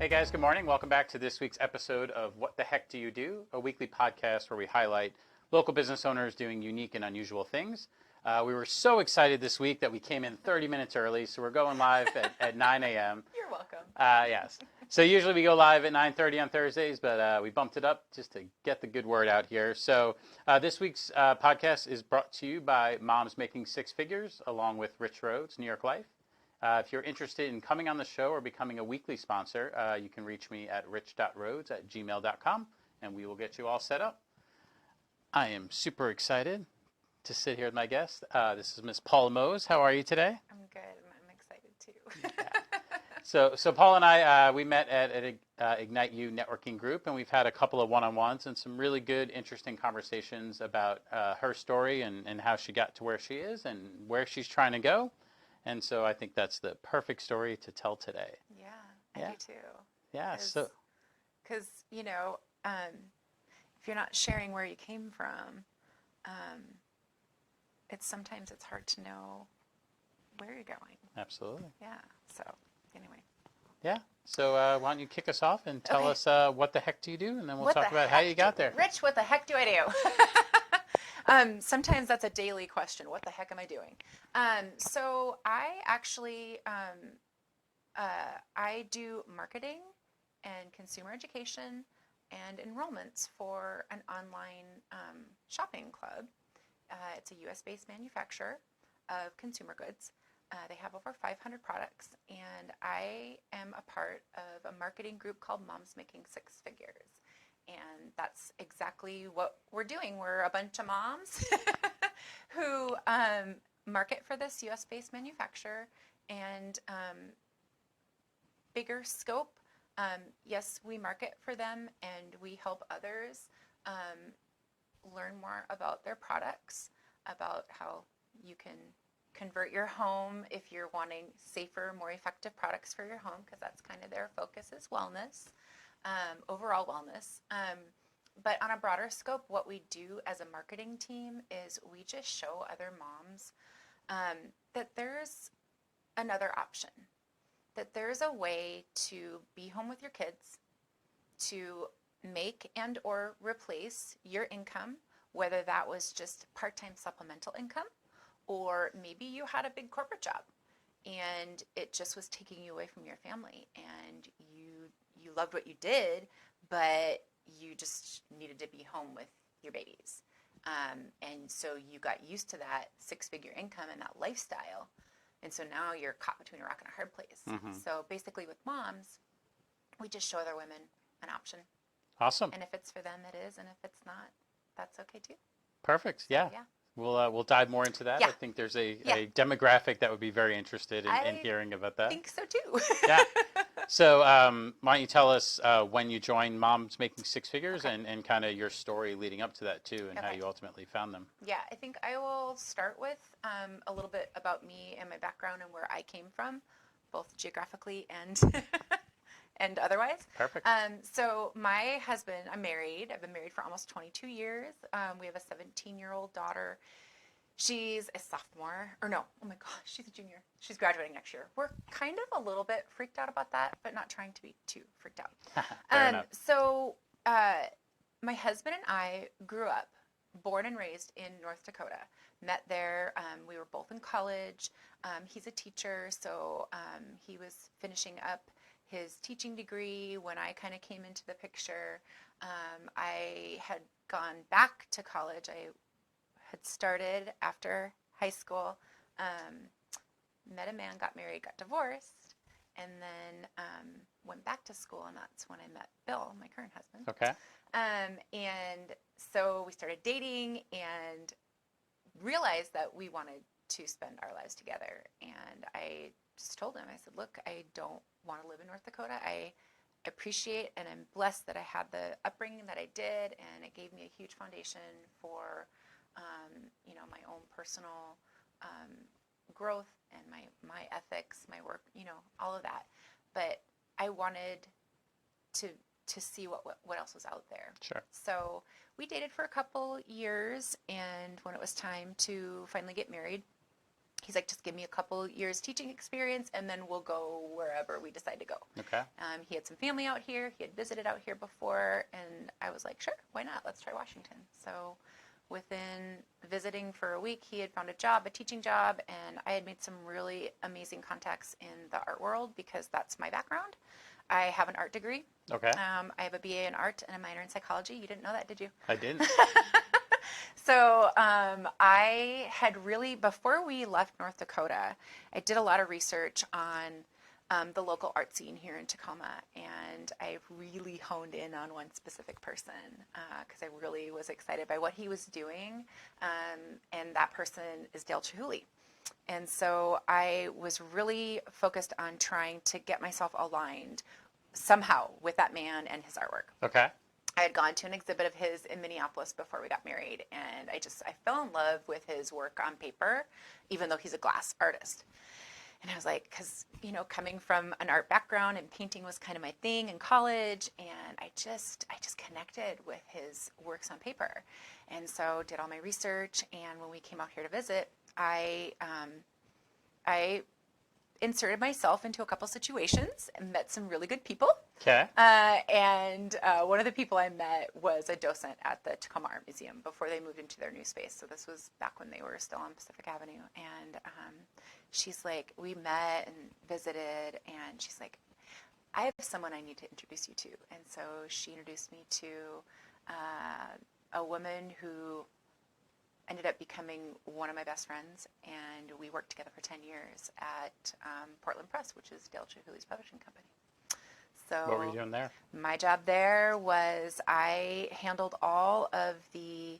Hey guys, good morning. Welcome back to this week's episode of What the Heck Do You Do? A weekly podcast where we highlight local business owners doing unique and unusual things. We were so excited this week that we came in 30 minutes early, so we're going live at 9 a.m. You're welcome. Yes. So usually we go live at 9:30 on Thursdays, but we bumped it up just to get the good word out here. So this week's podcast is brought to you by Moms Making Six Figures, along with Rich Rhodes, New York Life. If you're interested in coming on the show or becoming a weekly sponsor, you can reach me at rich.rhodes@gmail.com, and we will get you all set up. I am super excited to sit here with my guest. This is Miss Paula Mohs. How are you today? I'm good. I'm excited too. Yeah. So Paula and I, we met at Ignite You networking group, and we've had a couple of one-on-ones and some really good, interesting conversations about her story and how she got to where she is and where she's trying to go. And so I think that's the perfect story to tell today. Yeah, I do too. Yeah. Because, if you're not sharing where you came from, sometimes it's hard to know where you're going. Absolutely. Yeah. So anyway. Yeah. So why don't you kick us off and tell us what the heck do you do, and then we'll talk about how you got there. Rich, what the heck do I do? Sometimes that's a daily question. What the heck am I doing? So I actually, I do marketing and consumer education and enrollments for an online shopping club. It's a U.S.-based manufacturer of consumer goods. They have over 500 products, and I am a part of a marketing group called Moms Making Six Figures. And that's exactly what we're doing. We're a bunch of moms who market for this U.S.-based manufacturer and bigger scope. Yes, we market for them and we help others learn more about their products, about how you can convert your home if you're wanting safer, more effective products for your home, because that's kind of their focus is wellness. Overall wellness. But on a broader scope, what we do as a marketing team is we just show other moms that there's another option, that there's a way to be home with your kids, to make and or replace your income, whether that was just part-time supplemental income, or maybe you had a big corporate job and it just was taking you away from your family, and you loved what you did, but you just needed to be home with your babies. And so you got used to that six-figure income and that lifestyle. And so now you're caught between a rock and a hard place. Mm-hmm. So basically with moms, we just show other women an option. Awesome. And if it's for them, it is. And if it's not, that's okay too. Perfect. So, yeah. We'll dive more into that. Yeah. I think there's a demographic that would be very interested in hearing about that. I think so too. Yeah. So why don't you tell us when you joined Moms Making Six Figures and kind of your story leading up to that too, and how you ultimately found them. Yeah, I think I will start with a little bit about me and my background and where I came from, both geographically and and otherwise. Perfect. So my husband, I'm married. I've been married for almost 22 years. We have a 17-year-old daughter. She's a sophomore, or no, oh my gosh, she's a junior. She's graduating next year. We're kind of a little bit freaked out about that, but not trying to be too freaked out. Fair enough. So my husband and I grew up, born and raised in North Dakota. Met there. We were both in college. He's a teacher, so he was finishing up his teaching degree when I kind of came into the picture. I had gone back to college. I had started after high school, met a man, got married, got divorced, and then went back to school, and that's when I met Bill, my current husband. Okay. And so we started dating and realized that we wanted to spend our lives together. And I just told him, I said, look, I don't want to live in North Dakota. I appreciate and I'm blessed that I had the upbringing that I did, and it gave me a huge foundation for my own personal growth and my ethics, my work, all of that. But I wanted to see what else was out there. Sure. So we dated for a couple years, and when it was time to finally get married, He's like, just give me a couple years teaching experience, and then we'll go wherever we decide to go. Okay. He had some family out here. He had visited out here before, and I was like, sure, why not? Let's try Washington. So within visiting for a week, he had found a job, a teaching job, and I had made some really amazing contacts in the art world because that's my background. I have an art degree. Okay. I have a BA in art and a minor in psychology. You didn't know that, did you? I didn't. So I had really, before we left North Dakota, I did a lot of research on the local art scene here in Tacoma, and I really honed in on one specific person because I really was excited by what he was doing, and that person is Dale Chihuly. And so I was really focused on trying to get myself aligned somehow with that man and his artwork. Okay. I had gone to an exhibit of his in Minneapolis before we got married, and I fell in love with his work on paper, even though he's a glass artist. And I was like, because, coming from an art background and painting was kind of my thing in college, and I just connected with his works on paper. And so did all my research, and when we came out here to visit, I inserted myself into a couple situations and met some really good people. Okay. And one of the people I met was a docent at the Tacoma Art Museum before they moved into their new space. So this was back when they were still on Pacific Avenue. And she's like, we met and visited, and she's like, I have someone I need to introduce you to. And so she introduced me to a woman who ended up becoming one of my best friends, and we worked together for 10 years at Portland Press, which is Dale Chihuly's publishing company. So What were you doing there? My job there was I handled all of the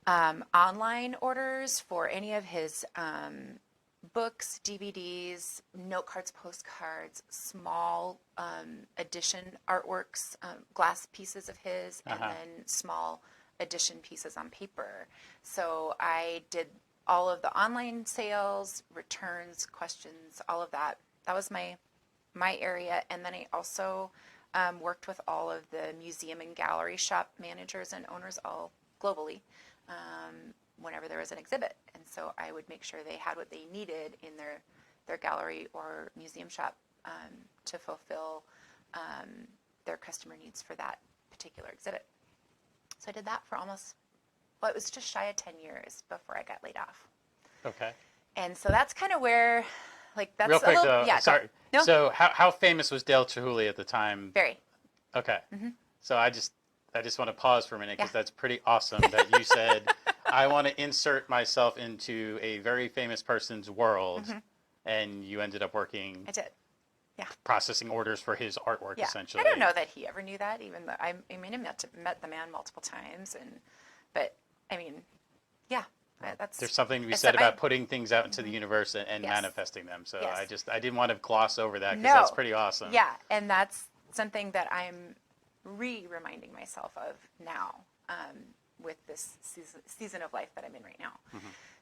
online orders for any of his books, DVDs, note cards, postcards, small edition artworks, glass pieces of his, and then small edition pieces on paper. So I did all of the online sales, returns, questions, all of that. That was my area. And then I also worked with all of the museum and gallery shop managers and owners all globally whenever there was an exhibit. And so I would make sure they had what they needed in their gallery or museum shop to fulfill their customer needs for that particular exhibit. So I did that for it was just shy of 10 years before I got laid off. Okay. And so that's kind of where, that's real quick a little, though. yeah. Sorry. No? So how famous was Dale Chihuly at the time? Very. Okay. Mm-hmm. So I just want to pause for a minute because Yeah. that's pretty awesome that you said, I want to insert myself into a very famous person's world, and you ended up working. I did. Yeah. Processing orders for his artwork, essentially. I don't know that he ever knew that, even though I met the man multiple times, but I mean, yeah, that's. There's something to be said about putting things out into the universe and Yes. manifesting them. So Yes. I didn't want to gloss over that because No. that's pretty awesome. Yeah, and that's something that I'm reminding myself of now with this season of life that I'm in right now.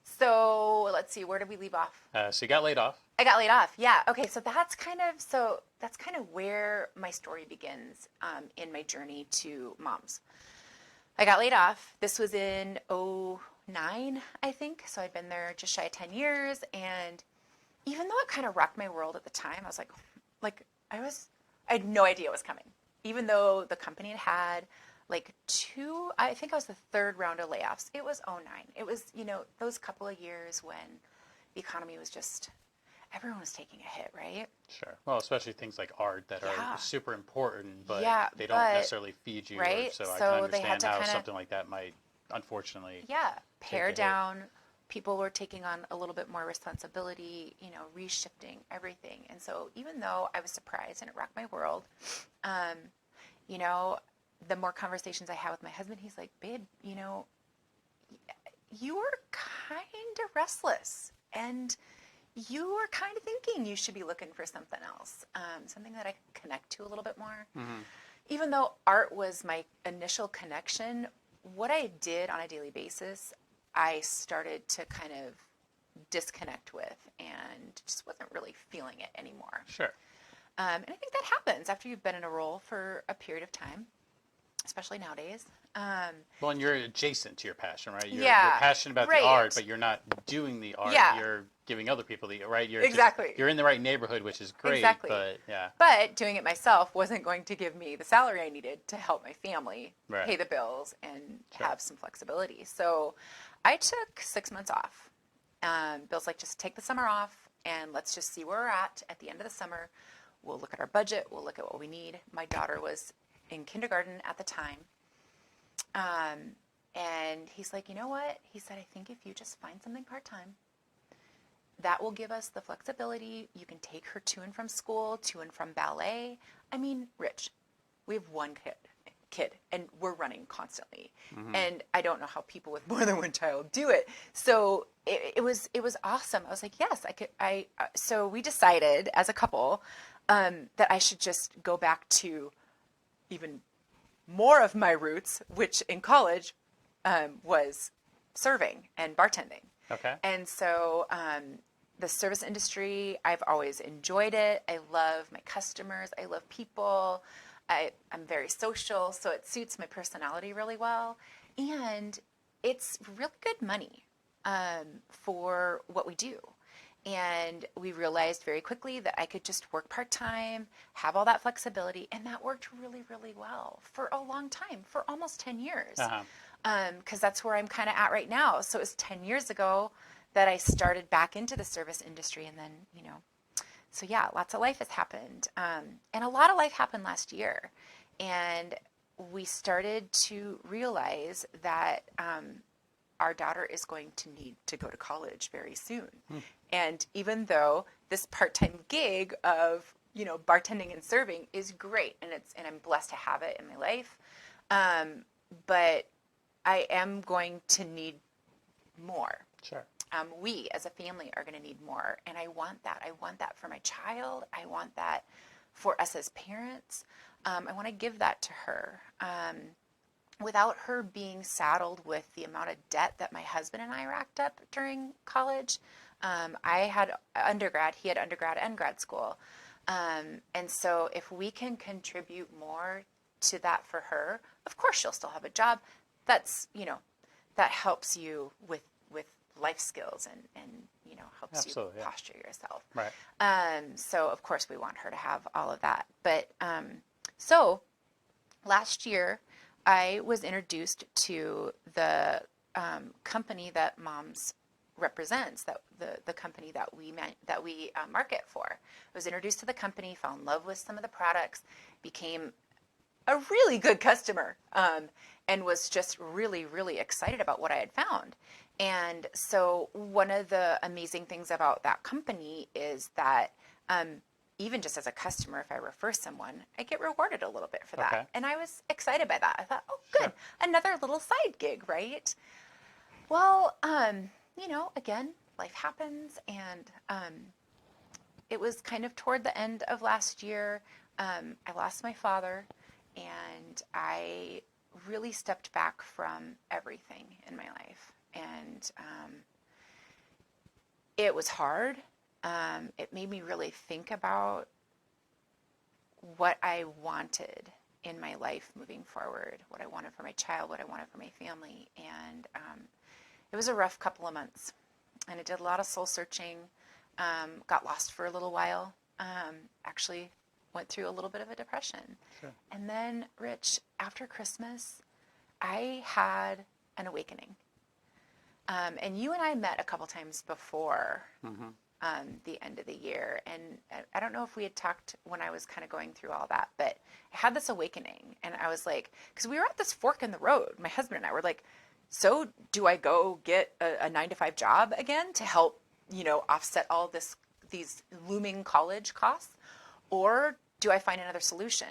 So let's see, where did we leave off? So you got laid off. I got laid off. Yeah. Okay. So that's kind of where my story begins in my journey to moms. I got laid off. This was in 2009, I think. So I'd been there just shy of 10 years. And even though it kind of rocked my world at the time, I was like I had no idea what was coming. Even though the company had I think I was the third round of layoffs. It was 2009. It was, those couple of years when the economy was just, everyone was taking a hit, right? Sure. Well, especially things like art that are super important, but they don't necessarily feed you. Right. So I So can they had understand to how kinda- something like that might, unfortunately. Yeah. Pare hit. down. People were taking on a little bit more responsibility, reshifting everything. And so even though I was surprised and it rocked my world, the more conversations I had with my husband, he's like, babe, you were kind of restless and you were kind of thinking you should be looking for something else, something that I could connect to a little bit more. Even though art was my initial connection, what I did on a daily basis, I started to kind of disconnect with and just wasn't really feeling it anymore. Sure. And I think that happens after you've been in a role for a period of time, especially nowadays. Well, and you're adjacent to your passion, right? You're Yeah, passionate about the right. art, but you're not doing the art. Yeah, You're giving other people the right. exactly. You're in the right neighborhood, which is great. Exactly. But yeah, But doing it myself wasn't going to give me the salary I needed to help my family right, pay the bills and sure, have some flexibility. So I took 6 months off. Bill's like, just take the summer off and let's just see where we're at the end of the summer. We'll look at our budget. We'll look at what we need. My daughter was in kindergarten at the time. And he's like, you know what? He said, I think if you just find something part-time, that will give us the flexibility. You can take her to and from school, to and from ballet. I mean, Rich, we have one kid, and we're running constantly. mm-hmm. And I don't know how people with more than one child do it. So it was awesome. I was like, yes, I could. So we decided as a couple that I should just go back to even more of my roots, which in college was serving and bartending. Okay. And so the service industry, I've always enjoyed it. I love my customers. I love people. I'm very social, so it suits my personality really well. And it's really good money for what we do. And we realized very quickly that I could just work part-time, have all that flexibility, and that worked really, really well for a long time, for almost 10 years. Because that's where I'm kind of at right now. So it was 10 years ago that I started back into the service industry, and then, so yeah, lots of life has happened. And a lot of life happened last year. And we started to realize that our daughter is going to need to go to college very soon. And even though this part-time gig of, bartending and serving is great, and I'm blessed to have it in my life, but I am going to need more. Sure. We as a family are going to need more, and I want that. I want that for my child. I want that for us as parents. I want to give that to her without her being saddled with the amount of debt that my husband and I racked up during college. I had undergrad, he had undergrad and grad school. And so if we can contribute more to that for her, of course she'll still have a job. That's, that helps you with life skills and helps Absolutely, you yeah. posture yourself. Right. So of course we want her to have all of that. But so last year I was introduced to the company that Moms represents, that the company that we market for. I was introduced to the company, fell in love with some of the products, became a really good customer, and was just really, really excited about what I had found. And so one of the amazing things about that company is that even just as a customer, if I refer someone, I get rewarded a little bit for that. Okay. And I was excited by that. I thought, oh, good, Sure. another little side gig, right? Well, again, life happens, and it was kind of toward the end of last year. I lost my father, and I really stepped back from everything in my life. And it was hard. It made me really think about what I wanted in my life moving forward, what I wanted for my child, what I wanted for my family. And it was a rough couple of months. And I did a lot of soul searching, got lost for a little while, actually went through a little bit of a depression. Sure. And then, Rich, after Christmas, I had an awakening. And you and I met a couple times before the end of the year. And I don't know if we had talked when I was kind of going through all that, but I had this awakening. And I was like, because we were at this fork in the road. My husband and I were like, so do I go get a 9-to-5 job again to help, offset all these looming college costs? Or do I find another solution?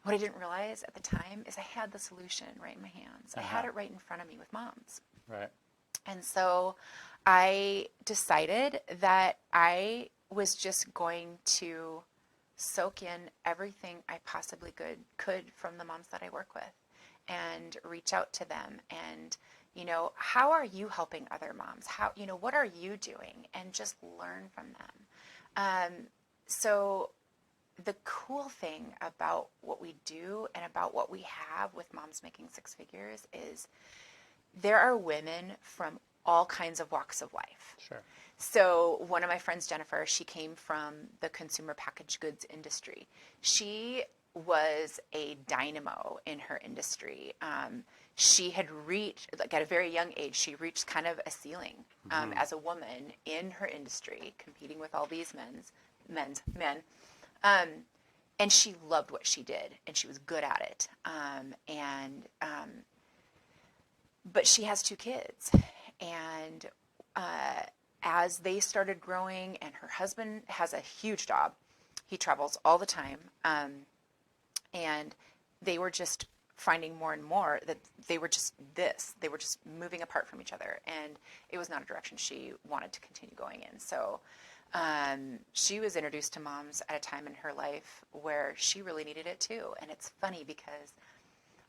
What I didn't realize at the time is I had the solution right in my hands. I had it right in front of me with Moms. Right. And so I decided that I was just going to soak in everything I possibly could from the moms that I work with and reach out to them and, how are you helping other moms? How, what are you doing? And just learn from them. So the cool thing about what we do and about what we have with Moms Making Six Figures is there are women from all kinds of walks of life. Sure. So one of my friends, Jennifer, she came from the consumer packaged goods industry. She was a dynamo in her industry. She had reached, like at a very young age, she reached kind of a ceiling as a woman in her industry, competing with all these men. And she loved what she did, and she was good at it. But she has two kids, and as they started growing, and her husband has a huge job, he travels all the time, and they were just finding more and more that they were just moving apart from each other, and it was not a direction she wanted to continue going in. So she was introduced to moms at a time in her life where she really needed it too. And it's funny because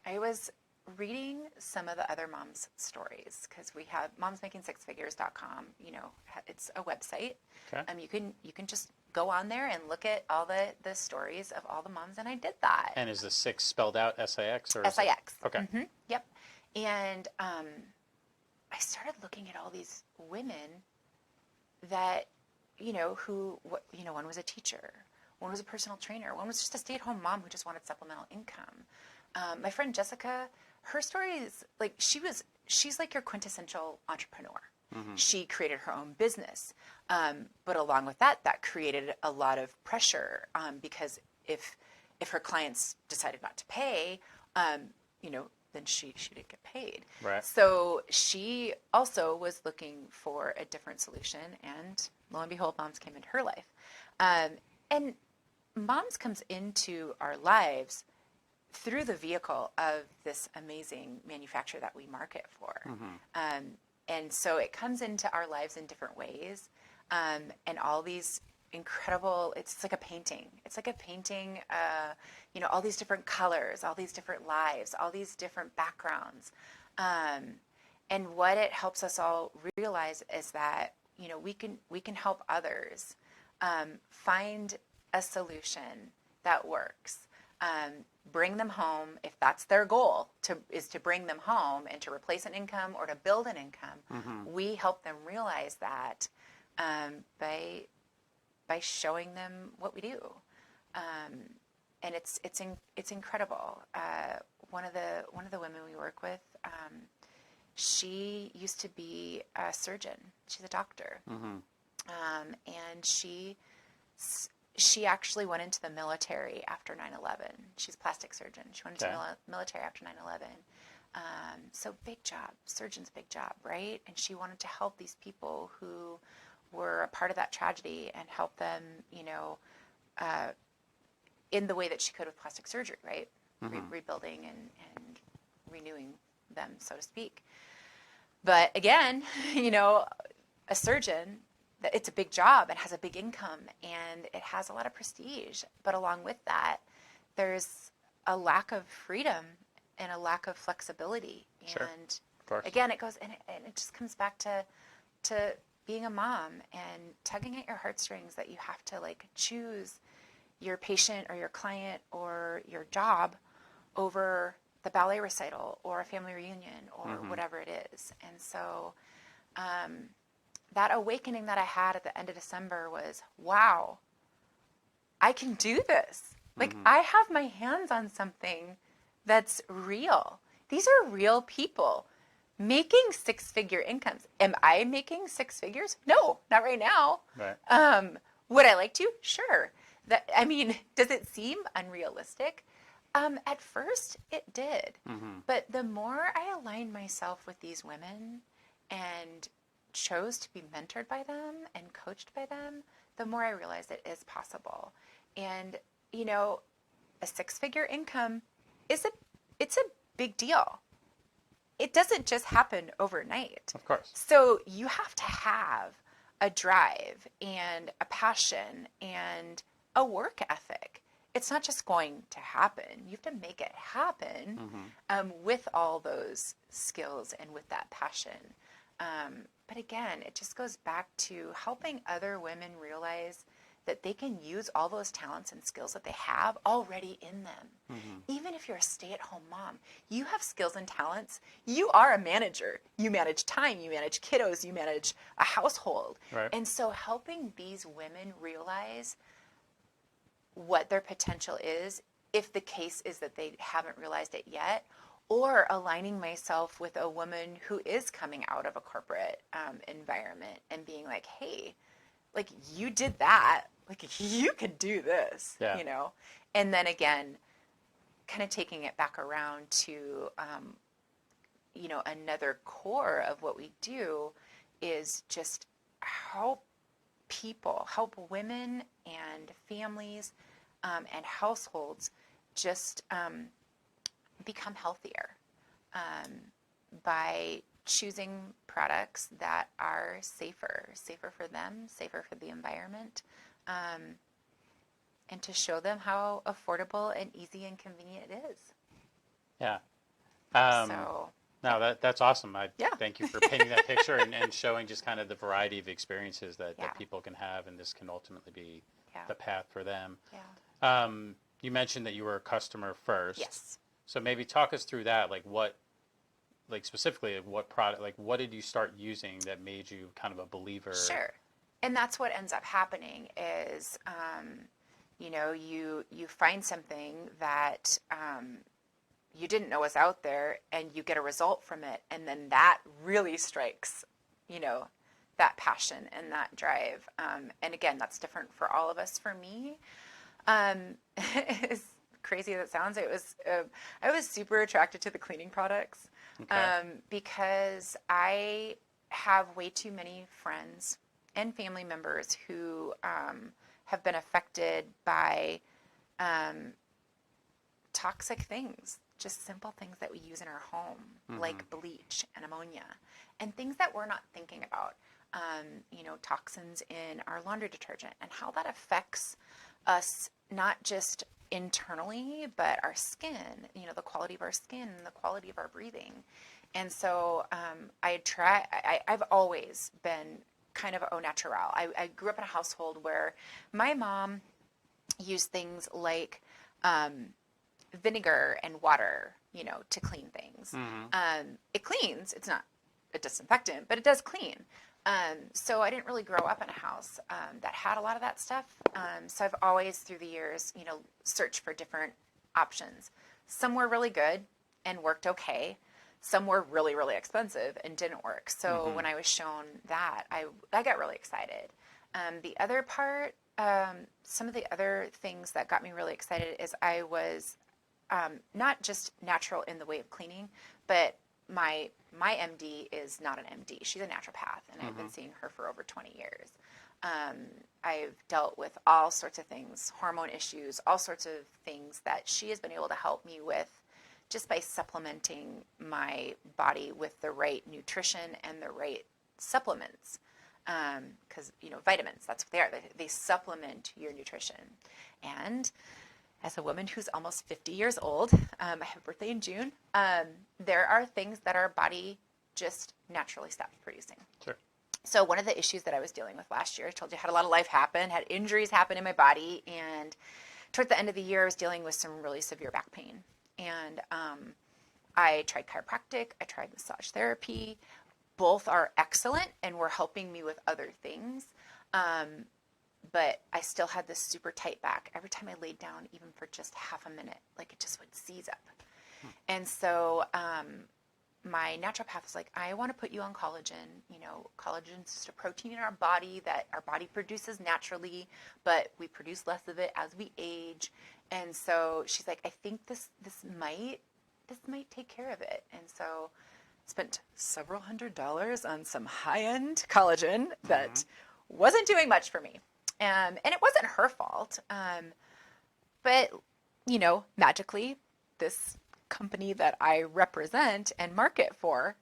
I was reading some of the other moms' stories, because we have momsmakingsixfigures.com. You know, it's a website. Okay. You can just go on there and look at all the stories of all the moms, and I did that. And is the six spelled out SIX or SIX? Okay. Mm-hmm. Yep. And I started looking at all these women that, one was a teacher, one was a personal trainer, one was just a stay-at-home mom who just wanted supplemental income. My friend Jessica, her story is like she's like your quintessential entrepreneur. Mm-hmm. She created her own business, but along with that created a lot of pressure because if her clients decided not to pay, then she didn't get paid. Right. So she also was looking for a different solution, and lo and behold, Moms came into her life. And Moms comes into our lives through the vehicle of this amazing manufacturer that we market for. Mm-hmm. And so it comes into our lives in different ways, and all these incredible, it's like a painting. It's like a painting, all these different colors, all these different lives, all these different backgrounds. And what it helps us all realize is that, we can help others find a solution that works. Bring them home, if that's their goal, is to bring them home and to replace an income or to build an income. Mm-hmm. We help them realize that by showing them what we do, and it's incredible. One of the women we work with, she used to be a surgeon. She's a doctor, mm-hmm. And she actually went into the military after 9/11. She's a plastic surgeon. She went into the military after 9/11. So big job, surgeon's big job, right? And she wanted to help these people who were a part of that tragedy and help them, in the way that she could with plastic surgery, right? Mm-hmm. Rebuilding and renewing them, so to speak. But again, a surgeon, it's a big job and has a big income and it has a lot of prestige. But along with that, there's a lack of freedom and a lack of flexibility. Sure. And again, it goes, and it just comes back to being a mom and tugging at your heartstrings that you have to choose your patient or your client or your job over the ballet recital or a family reunion or mm-hmm. whatever it is. And so that awakening that I had at the end of December was, wow, I can do this. Mm-hmm. I have my hands on something that's real. These are real people making six-figure incomes. Am I making six figures? No, not right now. Right. Would I like to? Sure. Does it seem unrealistic? At first, it did. Mm-hmm. But the more I aligned myself with these women and chose to be mentored by them and coached by them, the more I realized it is possible. And, a six-figure income it's a big deal. It doesn't just happen overnight. Of course. So you have to have a drive and a passion and a work ethic. It's not just going to happen. You have to make it happen mm-hmm. With all those skills and with that passion. But again, it just goes back to helping other women realize that they can use all those talents and skills that they have already in them. Even if you're a stay-at-home mom, you have skills and talents. You are a manager. You manage time, you manage kiddos, you manage a household. Right. And so helping these women realize what their potential is, if the case is that they haven't realized it yet, or aligning myself with a woman who is coming out of a corporate environment and being like, hey, like you did that, like you could do this, Yeah. you know? And then again, kind of taking it back around to, you know, another core of what we do is just help people, help women and families and households just become healthier by choosing products that are safer for them, safer for the environment, and to show them how affordable and easy and convenient it is. Yeah. So No, that's awesome. Yeah. Thank you for painting that picture and showing just kind of the variety of experiences that Yeah. people can have, and this can ultimately be Yeah. the path for them. Yeah. You mentioned that you were a customer first. Yes. So maybe talk us through that, like specifically what product, like what did you start using that made you kind of a believer? Sure. And that's what ends up happening is, you know, you find something that you didn't know was out there, and you get a result from it, and then that really strikes, you know, that passion and that drive. And again, that's different for all of us. For me, as crazy as it sounds, I was super attracted to the cleaning products. Okay. Because I have way too many friends and family members who have been affected by toxic things, just simple things that we use in our home, like bleach and ammonia, and things that we're not thinking about. You know, toxins in our laundry detergent and how that affects us, not just internally, but our skin, you know, the quality of our skin, the quality of our breathing. And so I've always been kind of au naturel. I grew up in a household where my mom used things like vinegar and water, you know, to clean things. It cleans. It's not a disinfectant, but it does clean. So I didn't really grow up in a house that had a lot of that stuff. So I've always, through the years, you know, searched for different options. Some were really good and worked okay. Some were really, really expensive and didn't work. So when I was shown that, I got really excited. The other part, some of the other things that got me really excited is I was not just natural in the way of cleaning, but my MD is not an MD. She's a naturopath, and I've been seeing her for over 20 years. I've dealt with all sorts of things, hormone issues, all sorts of things that she has been able to help me with just by supplementing my body with the right nutrition and the right supplements. Because, you know, vitamins, that's what they are. They supplement your nutrition. And as a woman who's almost 50 years old, I have a birthday in June, there are things that our body just naturally stops producing. Sure. So one of the issues that I was dealing with last year, I told you I had a lot of life happen, had injuries happen in my body, and toward the end of the year, I was dealing with some really severe back pain. And I tried chiropractic, I tried massage therapy. Both are excellent and were helping me with other things. But I still had this super tight back. Every time I laid down, even for just half a minute, like it just would seize up. And so my naturopath was like, I want to put you on collagen. You know, collagen is just a protein in our body that our body produces naturally, but we produce less of it as we age. And so she's like, I think this might take care of it. And so spent several $100s on some high-end collagen that wasn't doing much for me. And it wasn't her fault. But, you know, magically, this company that I represent and market for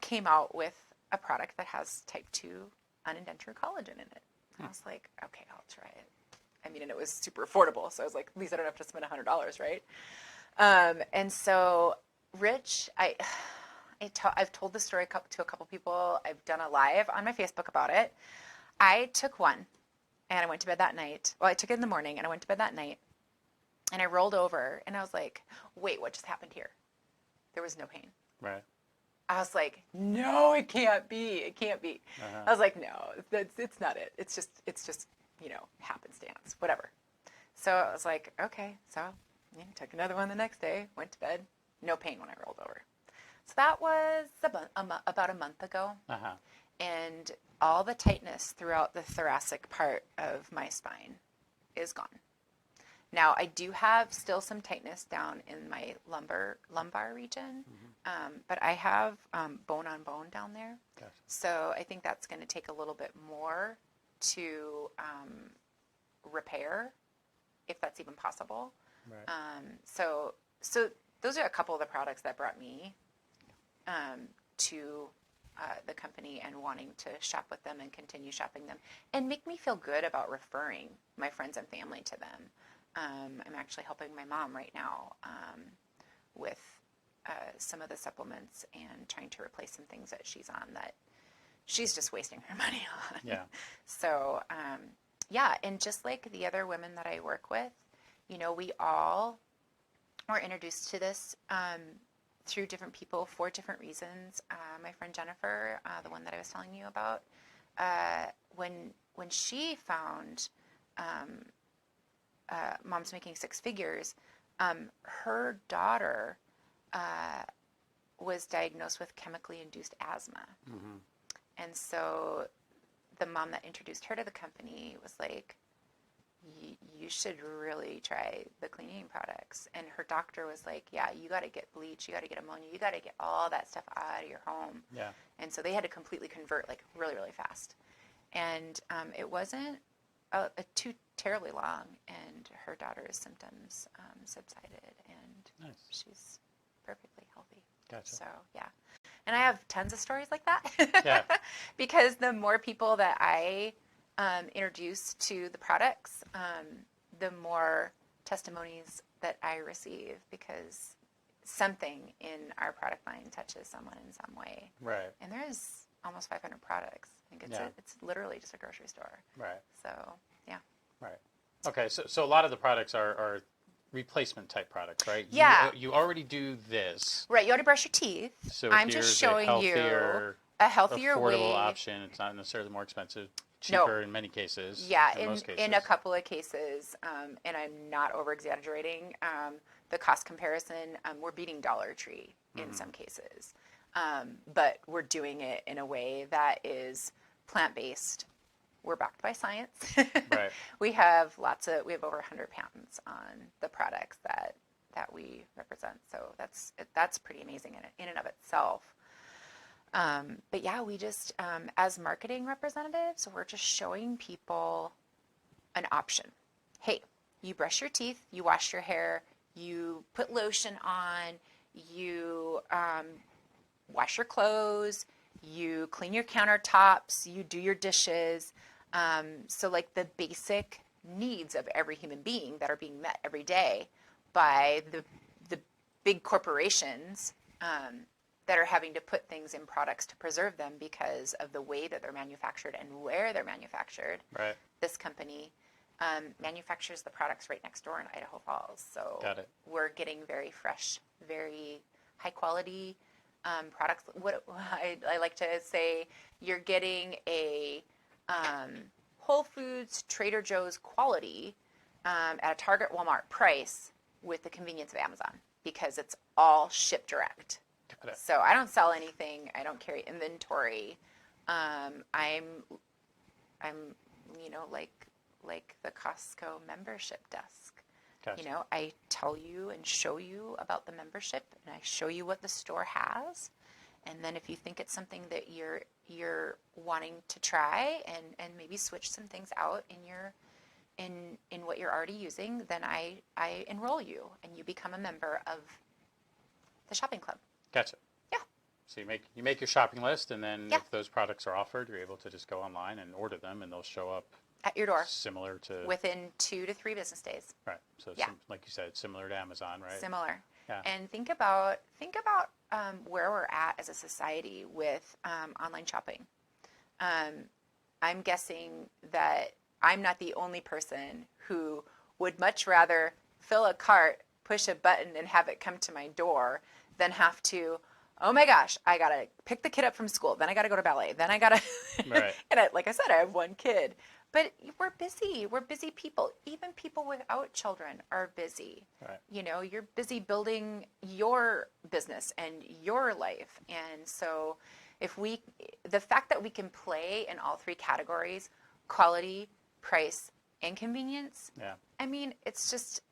came out with a product that has type 2 unindentured collagen in it. And I was like, okay, I'll try it. I mean, and it was super affordable. So I was like, at least I don't have to spend $100, right? And so, Rich, I've told this story to a couple people. I've done a live on my Facebook about it. I took one and I went to bed that night. Well, I took it in the morning, and I went to bed that night, and I rolled over, and I was like, wait, what just happened here? There was no pain. Right. I was like, no, it can't be. It can't be. Uh-huh. I was like, no, it's not it. It's just, happenstance, whatever. So I was like, okay. So took another one the next day, went to bed, no pain when I rolled over. So that was about a month ago. Uh-huh. And all the tightness throughout the thoracic part of my spine is gone. Now, I do have still some tightness down in my lumbar region, but I have bone on bone down there. Gotcha. So I think that's going to take a little bit more to repair, if that's even possible. Right. So those are a couple of the products that brought me to the company and wanting to shop with them and continue shopping them and make me feel good about referring my friends and family to them. I'm actually helping my mom right now with some of the supplements and trying to replace some things that she's on that she's just wasting her money on. Yeah. So, and just like the other women that I work with, we all were introduced to this through different people for different reasons. My friend Jennifer, the one that I was telling you about, when she found Moms Making Six Figures, her daughter was diagnosed with chemically induced asthma. Mm-hmm. And so the mom that introduced her to the company was like, you should really try the cleaning products. And her doctor was like, yeah, you got to get bleach, you got to get ammonia, you got to get all that stuff out of your home. Yeah. And so they had to completely convert like really, really fast. And it wasn't too terribly long, and her daughter's symptoms subsided, and Nice. she's perfectly healthy. Gotcha. So, yeah. And I have tons of stories like that. Yeah. Because the more people that I introduce to the products, the more testimonies that I receive, because something in our product line touches someone in some way. Right. And there's almost 500 products. I think it's literally just a grocery store. Right. So, yeah. Right. Okay, so a lot of the products are replacement type products, right? Yeah. You already do this. Right, you already brush your teeth. So I'm here's just showing you a healthier affordable way. option. It's not necessarily more expensive. Cheaper in many cases. Yeah, in most cases. in a couple of cases, and I'm not over exaggerating, the cost comparison, we're beating Dollar Tree in some cases. But we're doing it in a way that is plant-based. We're backed by science. Right. We have over 100 patents on the products that we represent. So that's pretty amazing in and of itself. But yeah, we just, as marketing representatives, we're just showing people an option. Hey, you brush your teeth, you wash your hair, you put lotion on, you wash your clothes, you clean your countertops, you do your dishes. So like the basic needs of every human being that are being met every day by the big corporations that are having to put things in products to preserve them because of the way that they're manufactured and where they're manufactured. Right. This company manufactures the products right next door in Idaho Falls. So Got it. We're getting very fresh, very high quality products. What I like to say, you're getting a Whole Foods, Trader Joe's quality at a Target, Walmart price with the convenience of Amazon, because it's all shipped direct. Got it. So I don't sell anything. I don't carry inventory. I'm like the Costco membership desk. Gotcha. I tell you and show you about the membership, and I show you what the store has. And then if you think it's something that you're wanting to try and maybe switch some things out in what you're already using, then I enroll you and you become a member of the shopping club. Gotcha. Yeah. So you make your shopping list, and then Yeah. if those products are offered, you're able to just go online and order them, and they'll show up At your door similar to within 2 to 3 business days. right. So Yeah. like you said, similar to Amazon, right? Similar. Yeah. And think about where we're at as a society with online shopping. I'm guessing that I'm not the only person who would much rather fill a cart, push a button, and have it come to my door than have to, oh my gosh, I got to pick the kid up from school. Then I got to go to ballet. Then I got to, Right. and like I said, I have one kid. But we're busy. We're busy people. Even people without children are busy. Right. You're busy building your business and your life. And so the fact that we can play in all three categories, quality, price, and convenience, Yeah. I mean, it's just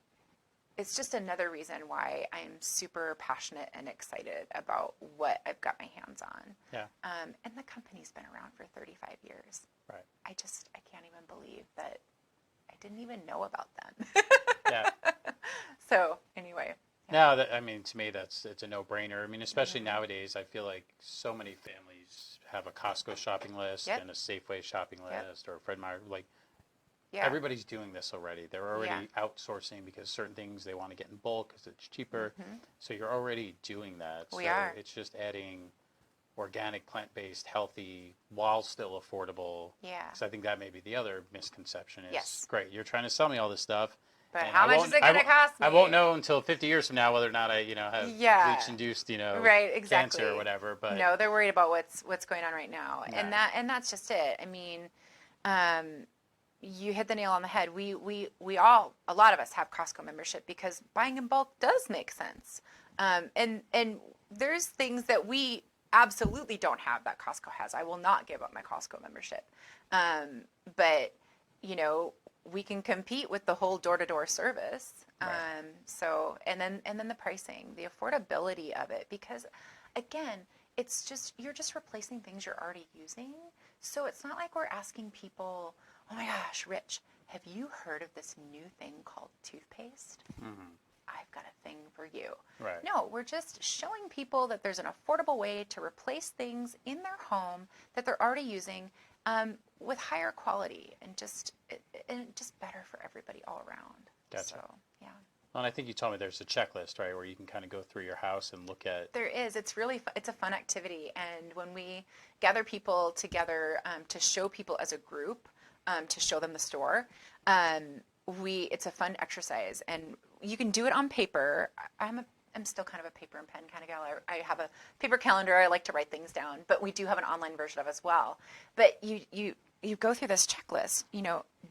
another reason why I'm super passionate and excited about what I've got my hands on. Yeah. And the company's been around for 35 years. Right. I can't even believe that I didn't even know about them. Yeah. So anyway. No, I mean, to me, it's a no-brainer. I mean, especially nowadays, I feel like so many families have a Costco shopping list Yep. and a Safeway shopping Yep. list or a Fred Meyer. Like, Yeah. everybody's doing this already. They're already outsourcing because certain things they want to get in bulk because it's cheaper. Mm-hmm. So you're already doing that. We so are. It's just adding organic, plant-based, healthy, while still affordable. Yeah. Because I think that may be the other misconception is, Yes. great, you're trying to sell me all this stuff. But and how much is it going to cost me? I won't know until 50 years from now whether or not I, have bleach-induced, right, exactly. cancer or whatever. But no, they're worried about what's going on right now, Yeah. and that's just it. I mean, you hit the nail on the head. We all, a lot of us have Costco membership because buying in bulk does make sense. And there's things that we absolutely don't have that Costco has. I will not give up my Costco membership. But we can compete with the whole door-to-door service. Right. So, and then the pricing, the affordability of it, because again, you're just replacing things you're already using. So it's not like we're asking people, oh my gosh, Rich, have you heard of this new thing called toothpaste? Mm-hmm. I've got a thing for you. Right. No, we're just showing people that there's an affordable way to replace things in their home that they're already using with higher quality and just better for everybody all around. Gotcha. So, yeah. Well, and I think you told me there's a checklist, right, where you can kind of go through your house and look at. There is. It's really it's a fun activity, and when we gather people together to show people as a group, to show them the store, it's a fun exercise, and you can do it on paper. I'm still kind of a paper and pen kind of gal. I have a paper calendar. I like to write things down, but we do have an online version of as well. But you go through this checklist.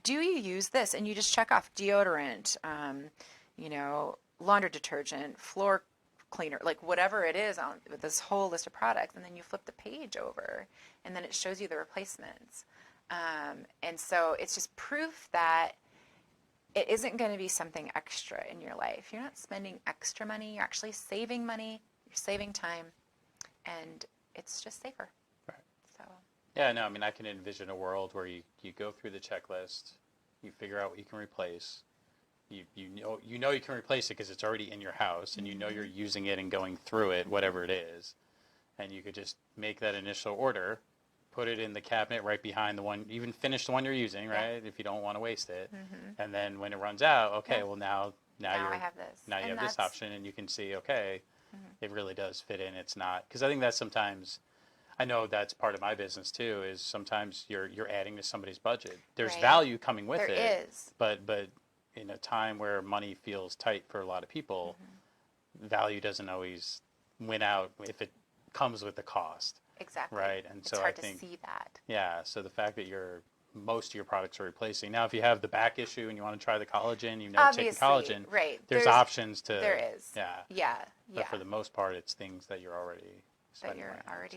Do you use this? And you just check off deodorant, laundry detergent, floor cleaner, like whatever it is on with this whole list of products, and then you flip the page over, and then it shows you the replacements. And so it's just proof that it isn't going to be something extra in your life. You're not spending extra money. You're actually saving money. You're saving time, and it's just safer. Right. So. Yeah, no, I mean, I can envision a world where you go through the checklist, you figure out what you can replace. You know you can replace it because it's already in your house, and you're using it and going through it, whatever it is, and you could just make that initial order, put it in the cabinet right behind the one, even finish the one you're using, right? Yeah. If you don't want to waste it. Mm-hmm. And then when it runs out, okay, yeah. Well now I have this. Now you have this option, and you can see, okay, it really does fit in. It's not, because I think that's sometimes, I know that's part of my business too, is sometimes you're adding to somebody's budget. There's value coming with it. There is. But in a time where money feels tight for a lot of people, value doesn't always win out if it comes with the cost. Exactly. Right. And it's hard to see that. Yeah. So the fact that most of your products are replacing. Now, if you have the back issue and you want to try the collagen, taking collagen, right. There's options to. There is. Yeah. Yeah. But for the most part, it's things that you're already spending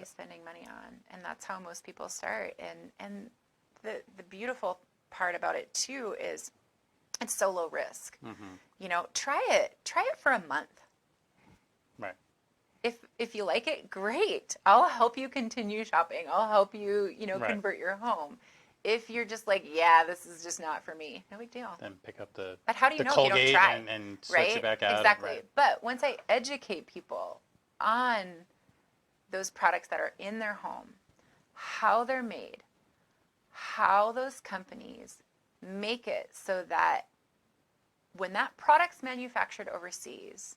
spending money on, and that's how most people start. And the beautiful part about it too is it's so low risk. Mm-hmm. Try it for a month. Right. If you like it, great. I'll help you continue shopping. I'll help you, right. convert your home. If you're just like, yeah, this is just not for me, no big deal. Then pick up the but how do you know Colgate if you don't try? and switch it back out. Exactly. Right. But once I educate people on those products that are in their home, how they're made, how those companies make it so that when that product's manufactured overseas,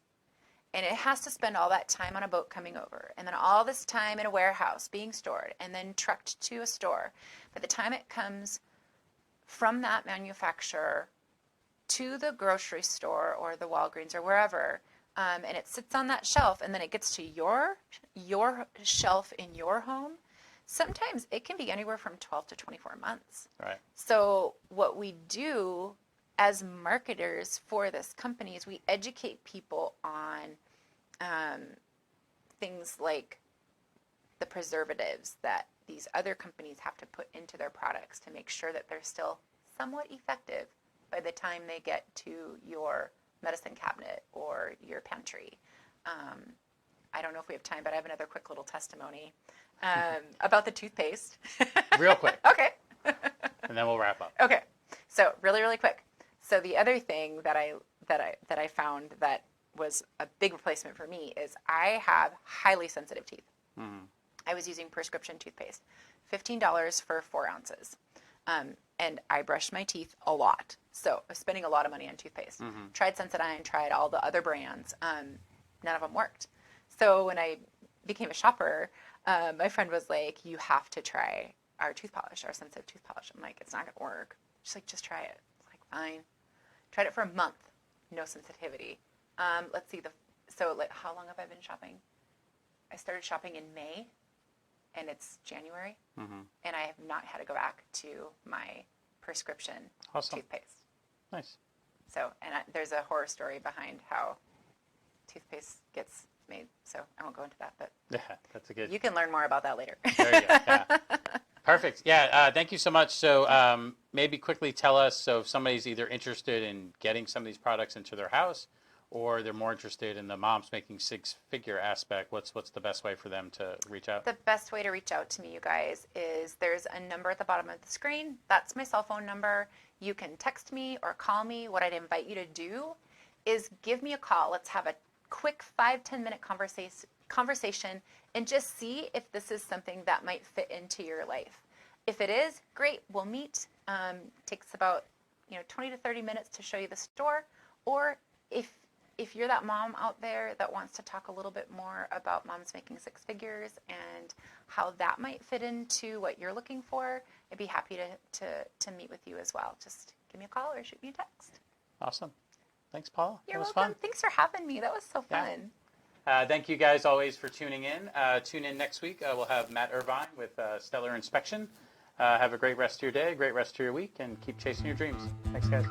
and it has to spend all that time on a boat coming over, and then all this time in a warehouse being stored, and then trucked to a store. By the time it comes from that manufacturer to the grocery store or the Walgreens or wherever, and it sits on that shelf, and then it gets to your shelf in your home, sometimes it can be anywhere from 12 to 24 months. Right. So what we do as marketers for this company is we educate people on things like the preservatives that these other companies have to put into their products to make sure that they're still somewhat effective by the time they get to your medicine cabinet or your pantry. I don't know if we have time, but I have another quick little testimony about the toothpaste. Real quick. Okay. And then we'll wrap up. Okay. So really, really quick. So the other thing that I found that was a big replacement for me is I have highly sensitive teeth. Mm-hmm. I was using prescription toothpaste, $15 for 4 ounces. And I brushed my teeth a lot. So I was spending a lot of money on toothpaste. Mm-hmm. Tried Sensodyne, tried all the other brands. None of them worked. So when I became a shopper, my friend was like, you have to try our tooth polish, our sensitive tooth polish. I'm like, it's not going to work. She's like, just try it. It's like, fine. Tried it for a month. No sensitivity. Let's see. How long have I been shopping? I started shopping in May, and it's January, Mm-hmm. and I have not had to go back to my prescription Awesome. toothpaste. Nice. So, there's a horror story behind how toothpaste gets made, so I won't go into that, but Yeah, that's a good. you can learn more about that later. There you go. Yeah. Perfect. Yeah. Thank you so much. So maybe quickly tell us, so if somebody's either interested in getting some of these products into their house, or they're more interested in the Moms Making Six-Figure aspect, what's the best way for them to reach out? The best way to reach out to me, you guys, is there's a number at the bottom of the screen. That's my cell phone number. You can text me or call me. What I'd invite you to do is give me a call. Let's have a quick 5-10 minute conversation and just see if this is something that might fit into your life. If it is, great, we'll meet. Takes about 20 to 30 minutes to show you the store. Or if you're that mom out there that wants to talk a little bit more about Moms Making Six Figures and how that might fit into what you're looking for, I'd be happy to meet with you as well. Just give me a call or shoot me a text. Awesome. Thanks, Paula. You're that was welcome. fun. Thanks for having me. That was so Yeah. fun. Thank you guys always for tuning in. Tune in next week. We'll have Matt Irvine with Stellar Inspection. Have a great rest of your day, great rest of your week, and keep chasing your dreams. Thanks, guys.